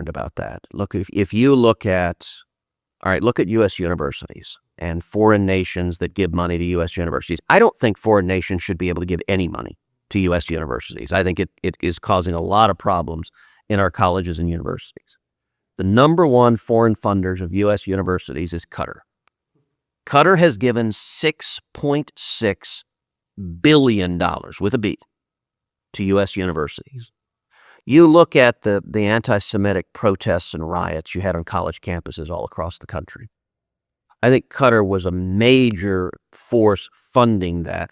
about that. Look, if you look at, all right, look at U.S. universities and foreign nations that give money to U.S. universities. I don't think foreign nations should be able to give any money to U.S. universities. I think it is causing a lot of problems in our colleges and universities. The number one foreign funders of U.S. universities is Qatar. Qatar has given $6.6 billion, with a B, to U.S. universities. You look at the anti-Semitic protests and riots you had on college campuses all across the country. I think Qatar was a major force funding that.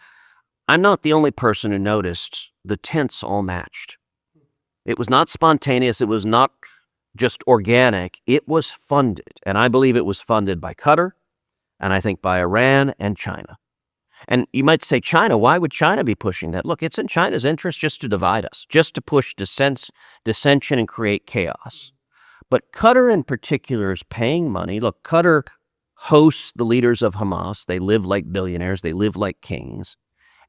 I'm not the only person who noticed the tents all matched. It was not spontaneous. It was not just organic. It was funded. And I believe it was funded by Qatar, and I think by Iran and China. And you might say, China, why would China be pushing that? Look, it's in China's interest just to divide us, just to push dissension and create chaos. But Qatar in particular is paying money. Look, Qatar hosts the leaders of Hamas. They live like billionaires. They live like kings.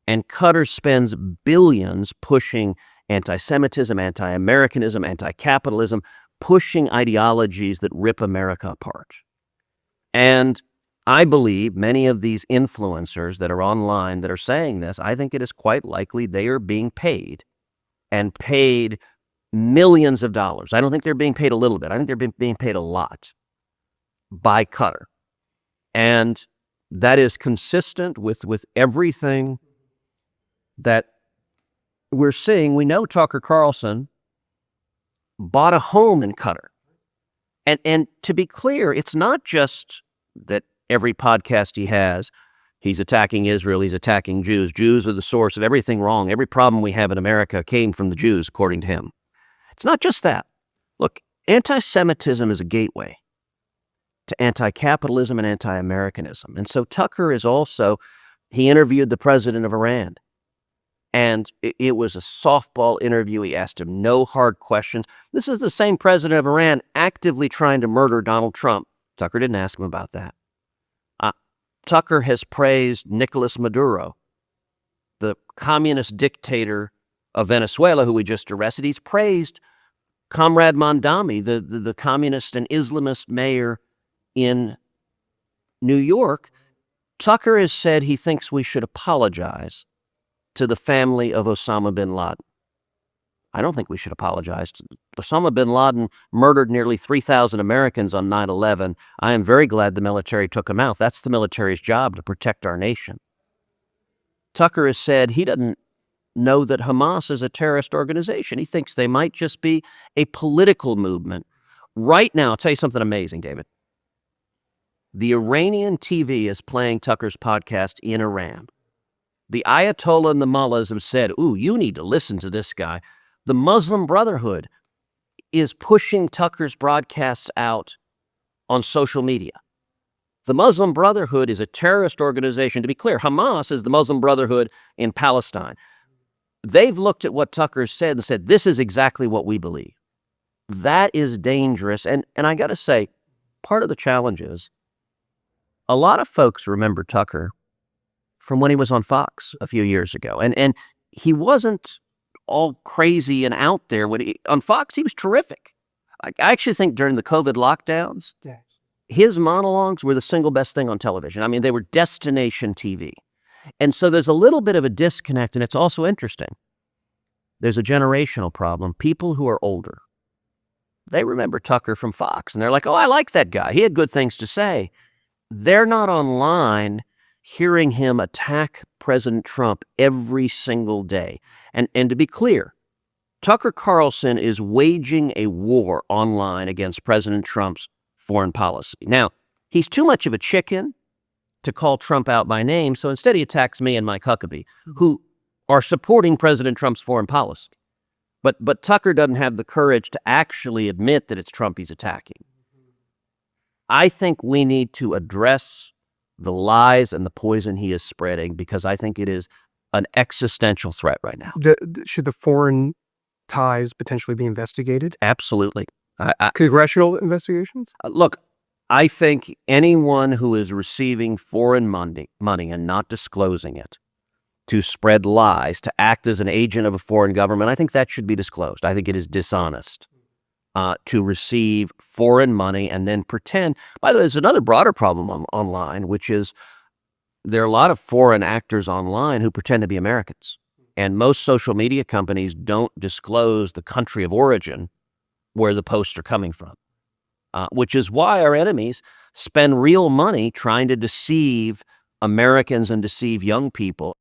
And Qatar spends billions pushing anti-Semitism, anti-Americanism, anti-capitalism, pushing ideologies that rip America apart. And I believe many of these influencers that are online that are saying this, I think it is quite likely they are being paid, and paid millions of dollars. I don't think they're being paid a little bit. I think they're being paid a lot by Qatar. And that is consistent with everything that we're seeing. We know Tucker Carlson bought a home in Qatar. And to be clear, it's not just that every podcast he has, he's attacking Israel, he's attacking Jews. Jews are the source of everything wrong. Every problem we have in America came from the Jews, according to him. It's not just that. Look, anti-Semitism is a gateway to anti-capitalism and anti-Americanism. And so Tucker is also, he interviewed the president of Iran. And it was a softball interview. He asked him no hard questions. This is the same president of Iran actively trying to murder Donald Trump. Tucker didn't ask him about that. Tucker has praised Nicolas Maduro, the communist dictator of Venezuela, who we just arrested. He's praised Comrade Mondami, the communist and Islamist mayor in New York. Tucker has said he thinks we should apologize to the family of Osama bin Laden. I don't think we should apologize. Osama bin Laden murdered nearly 3,000 Americans on 9/11. I am very glad the military took him out. That's the military's job, to protect our nation. Tucker has said he doesn't know that Hamas is a terrorist organization. He thinks they might just be a political movement. Right now, I'll tell you something amazing, David. The Iranian TV is playing Tucker's podcast in Iran. The Ayatollah and the mullahs have said, ooh, you need to listen to this guy. The Muslim Brotherhood is pushing Tucker's broadcasts out on social media. The Muslim Brotherhood is a terrorist organization. To be clear, Hamas is the Muslim Brotherhood in Palestine. They've looked at what Tucker said and said, this is exactly what we believe. That is dangerous. And I got to say, part of the challenge is a lot of folks remember Tucker from when he was on Fox a few years ago. And he wasn't all crazy and out there. On Fox, he was terrific. I actually think during the COVID lockdowns, his monologues were the single best thing on television. I mean, they were destination TV. And so there's a little bit of a disconnect, and it's also interesting. There's a generational problem. People who are older, they remember Tucker from Fox, and they're like, oh, I like that guy. He had good things to say. They're not online hearing him attack President Trump every single day. And to be clear, Tucker Carlson is waging a war online against President Trump's foreign policy. Now, he's too much of a chicken to call Trump out by name, so instead he attacks me and Mike Huckabee, who are supporting President Trump's foreign policy. But Tucker doesn't have the courage to actually admit that it's Trump he's attacking. I think we need to address the lies and the poison he is spreading, because I think it is an existential threat right now. Should the foreign ties potentially be investigated? Absolutely. Congressional investigations? Look, I think anyone who is receiving foreign money and not disclosing it to spread lies, to act as an agent of a foreign government, I think that should be disclosed. I think it is dishonest. to receive foreign money and then pretend. By the way, there's another broader problem online, which is there are a lot of foreign actors online who pretend to be Americans. And most social media companies don't disclose the country of origin where the posts are coming from, which is why our enemies spend real money trying to deceive Americans and deceive young people.